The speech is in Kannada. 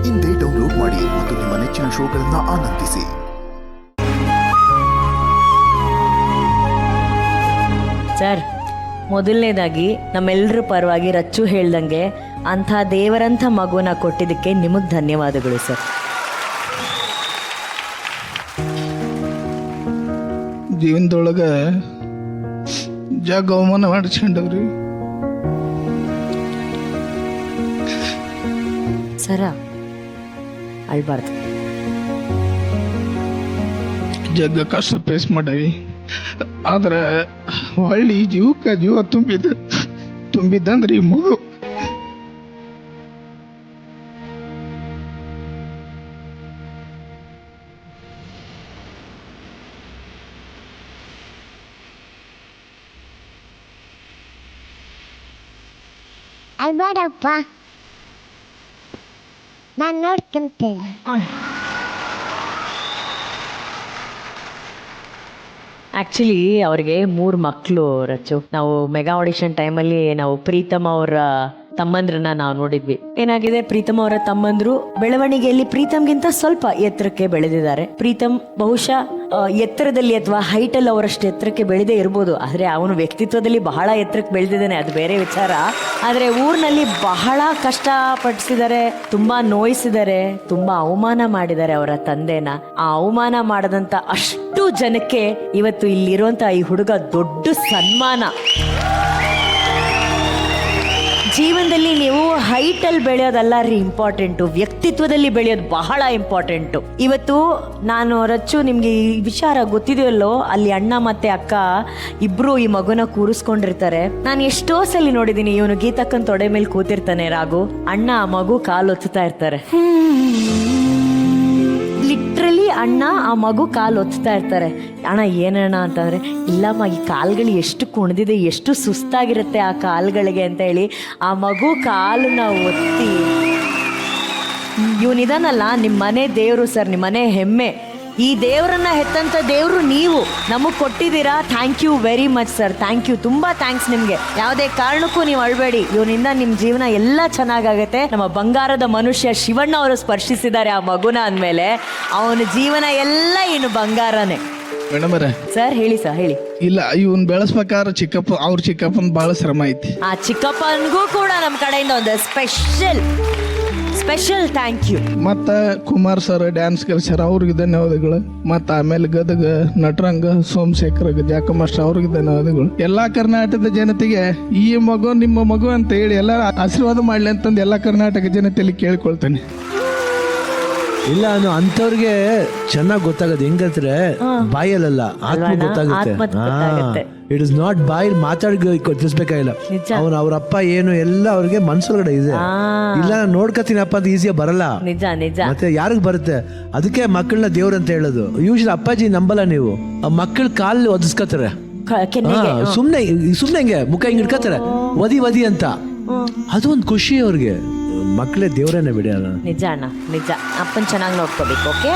ಇಂದೇ ಡೌನ್ಲೋಡ್ ಮಾಡಿ ಮತ್ತು ನಿಮ್ಮ ನೆಚ್ಚಿನ ಶೋಗಳನ್ನು ಆನಂದಿಸಿ. ಸರ್, ಮೊದಲನೇದಾಗಿ ನಮ್ಮೆಲ್ಲರ ಪರವಾಗಿ ರಚ್ಚು ಹೇಳ್ದಂಗೆ ಅಂಥ ದೇವರಂಥ ಮಗುನ ಕೊಟ್ಟಿದ್ದಕ್ಕೆ ನಿಮಗೆ ಧನ್ಯವಾದಗಳು ಸರ್. ಜೀವನದೊಳಗೆ ಜಾಗ ಅವಮಾನ ಮಾಡಿಸ್ಕೊಂಡವ್ರಿ. ಸರ, ಅಳ್ಬಾರ್ದು. ಜಗ್ಗ ಕಷ್ಟ ಫೇಸ್ ಮಾಡವಿ, ಆದ್ರೆ ಹೊಳ್ಳಿ ಜೀವಕ್ಕೆ ಜೀವ ತುಂಬಿದ್ದಂದ್ರೆ ಈ ಮಗು. ಅಲ್ಬೇಡಪ್ಪ, ನಾನು ನೋಡ್ಕೊಂತೇನೆ. ಆ್ಯಕ್ಚುಲಿ ಅವ್ರಿಗೆ 3 ಮಕ್ಕಳು ರಚ್ಚು. ನಾವು ಮೆಗಾ ಆಡಿಷನ್ ಟೈಮಲ್ಲಿ ನಾವು ಪ್ರೀತಮ್ ಅವರ ತಮ್ಮಂದ್ರನ್ನ ನಾವು ನೋಡಿದ್ವಿ. ಏನಾಗಿದೆ, ಪ್ರೀತಮ್ ಅವರ ತಮ್ಮಂದ್ರು ಬೆಳವಣಿಗೆಯಲ್ಲಿ ಪ್ರೀತಮ್ಗಿಂತ ಸ್ವಲ್ಪ ಎತ್ತರಕ್ಕೆ ಬೆಳೆದಿದ್ದಾರೆ. ಪ್ರೀತಮ್ ಬಹುಶಃ ಎತ್ತರದಲ್ಲಿ ಅಥವಾ ಹೈಟಲ್ಲಿ ಅವರಷ್ಟು ಎತ್ತರಕ್ಕೆ ಬೆಳೆದೇ ಇರ್ಬೋದು, ಆದರೆ ಅವನು ವ್ಯಕ್ತಿತ್ವದಲ್ಲಿ ಬಹಳ ಎತ್ತರಕ್ಕೆ ಬೆಳೆದಿದ್ದಾನೆ, ಅದು ಬೇರೆ ವಿಚಾರ. ಆದರೆ ಊರಿನಲ್ಲಿ ಬಹಳ ಕಷ್ಟಪಡಿಸಿದ್ದಾರೆ, ತುಂಬಾ ನೋಯಿಸಿದ್ದಾರೆ, ತುಂಬಾ ಅವಮಾನ ಮಾಡಿದ್ದಾರೆ ಅವರ ತಂದೆನ. ಆ ಅವಮಾನ ಮಾಡದಂತ ಅಷ್ಟು ಜನಕ್ಕೆ ಇವತ್ತು ಇಲ್ಲಿರುವಂತ ಈ ಹುಡುಗ ದೊಡ್ಡ ಸನ್ಮಾನ. ಜೀವನದಲ್ಲಿ ನೀವು ಹೈಟಲ್ಲಿ ಬೆಳೆಯೋದಲ್ಲ ರೀ ಇಂಪಾರ್ಟೆಂಟು, ವ್ಯಕ್ತಿತ್ವದಲ್ಲಿ ಬೆಳೆಯೋದು ಬಹಳ ಇಂಪಾರ್ಟೆಂಟು. ಇವತ್ತು ನಾನು ರಚ್ಚು ನಿಮ್ಗೆ ಈ ವಿಚಾರ ಗೊತ್ತಿದೆಯಲ್ಲೋ, ಅಲ್ಲಿ ಅಣ್ಣ ಮತ್ತೆ ಅಕ್ಕ ಇಬ್ರು ಈ ಮಗುನ ಕೂರಿಸ್ಕೊಂಡಿರ್ತಾರೆ. ನಾನು ಎಷ್ಟೋ ಸಲ ನೋಡಿದೀನಿ, ಇವನು ಗೀತಕ್ಕನ್ ತೊಡೆ ಮೇಲೆ ಕೂತಿರ್ತಾನೆ ರಾಘು, ಅಣ್ಣ ಆ ಮಗು ಕಾಲು ಒತ್ತಾ ಇರ್ತಾರೆ. ಲಿಟ್ರಲಿ ಅಣ್ಣ ಆ ಮಗು ಕಾಲು ಒತ್ತಾ ಇರ್ತಾರೆ. ಅಣ್ಣ ಏನಣ್ಣ ಅಂತಂದ್ರೆ, ಇಲ್ಲಮ್ಮ ಈ ಕಾಲ್ಗಳು ಎಷ್ಟು ಕುಣಿದಿದೆ, ಎಷ್ಟು ಸುಸ್ತಾಗಿರುತ್ತೆ ಆ ಕಾಲ್ಗಳಿಗೆ ಅಂತ ಹೇಳಿ ಆ ಮಗು ಕಾಲನ್ನ ಒತ್ತಿ. ಇವನಿದಾನಲ್ಲ ನಿಮ್ಮ ಮನೆ ದೇವರು ಸರ್, ನಿಮ್ಮ ಮನೆ ಹೆಮ್ಮೆ. ಈ ದೇವರನ್ನ ಹೆತ್ತಂತ ದೇವರು ನೀವು ನಮಗೆ ಕೊಟ್ಟಿದ್ದೀರಾ. Thank you very much sir, thank you, ತುಂಬ ಥ್ಯಾಂಕ್ಸ್ ನಿಮಗೆ. ಯಾವುದೇ ಕಾರಣಕ್ಕೂ ನೀವು ಅಳ್ಬೇಡಿ, ಇವನಿಂದ ನಿಮ್ಮ ಜೀವನ ಎಲ್ಲ ಚೆನ್ನಾಗಾಗತ್ತೆ. ನಮ್ಮ ಬಂಗಾರದ ಮನುಷ್ಯ ಶಿವಣ್ಣ ಅವರು ಸ್ಪರ್ಶಿಸಿದ್ದಾರೆ ಆ ಮಗುನ ಅಂದಮೇಲೆ ಅವನ ಜೀವನ ಎಲ್ಲ ಇನ್ನು ಬಂಗಾರನೇ. ಮೇಡಮ್ ಸರ್ ಹೇಳಿ ಸರ್, ಹೇಳಿ. ಇಲ್ಲ, ಇವನ್ ಬೆಳೆಸ್ಬೇಕಾದ್ರೆ ಅವ್ರ ಚಿಕ್ಕಪ್ಪನ ಬಹಳ ಶ್ರಮ ಐತಿ. ಆ ಚಿಕ್ಕಪ್ಪನಿಗೂ ಕೂಡ ನಮ್ಮ ಕಡೆಯಿಂದ ಒಂದು ಸ್ಪೆಷಲ್ ಥ್ಯಾಂಕ್ ಯು. ಮತ್ತ ಕುಮಾರ್ ಸರ್ ಡ್ಯಾನ್ಸ್ ಕಲಿಸ್ಯಾರ, ಅವ್ರಿಗೆ ಧನ್ಯವಾದಗಳು. ಮತ್ತ ಆಮೇಲೆ ಗದಗ ನಟರಂಗ ಸೋಮಶೇಖರ ಜಾಕ ಮಾಸ್ಟರ್, ಅವ್ರಿಗೆ ಧನ್ಯವಾದಗಳು. ಎಲ್ಲಾ ಕರ್ನಾಟಕದ ಜನತೆಗೆ ಈ ಮಗು ನಿಮ್ಮ ಮಗು ಅಂತ ಹೇಳಿ ಎಲ್ಲ ಆಶೀರ್ವಾದ ಮಾಡ್ಲಿ ಅಂತಂದು ಎಲ್ಲಾ ಕರ್ನಾಟಕ ಜನತೆಯಲ್ಲಿ ಕೇಳ್ಕೊಳ್ತೇನೆ. ಇಲ್ಲ, ನಾನು ಅಂತವ್ರಿಗೆ ಚೆನ್ನಾಗಿ ಗೊತ್ತಾಗದು ಹೆಂಗಂದ್ರೆ ಬಾಯಲ್ಲ ಆತ್ಮ ಗೊತ್ತಾಗುತ್ತೆ. ಇಟ್ ಇಸ್ ನಾಟ್ ಬಾಯಿ ಮಾತಾಡಿ ತಿಳಿಸ್ಬೇಕಾಗಿಲ್ಲ. ಅವ್ರ ಅಪ್ಪ ಏನು ಎಲ್ಲ ಅವ್ರಿಗೆ ಮನ್ಸೊಳಗಡೆ ಇದೆ. ಇಲ್ಲ ನಾನು ನೋಡ್ಕತೀನಪ್ಪ ಅಂತ ಈಸಿಯಾಗಿ ಬರಲ್ಲ. ನಿಜ ನಿಜ. ಮತ್ತೆ ಯಾರಿಗ್ ಬರುತ್ತೆ? ಅದಕ್ಕೆ ಮಕ್ಕಳನ್ನ ದೇವ್ರ ಅಂತ ಹೇಳೋದು. ಯೂಶಲಿ ಅಪ್ಪಾಜಿ ನಂಬಲ್ಲ ನೀವು, ಮಕ್ಕಳ ಕಾಲು ಒದಿಸ್ಕೊತಾರೆ. ಸುಮ್ನೆ ಹಿಂಗೆ ಮುಖ ಹಿಂಗ್ ಇಟ್ಕೋತಾರೆ, ಒದಿ ಅಂತ. ಅದು ಒಂದು ಖುಷಿ ಅವ್ರಿಗೆ. ಮಕ್ಕಳೇ ದೇವ್ರೇನೆ ಬಿಡಿ. ನಿಜ ಅಣ್ಣ, ನಿಜ. ಅಪ್ಪನ್ ಚೆನ್ನಾಗಿ ನೋಡ್ಕೋಬೇಕು. ಓಕೆ.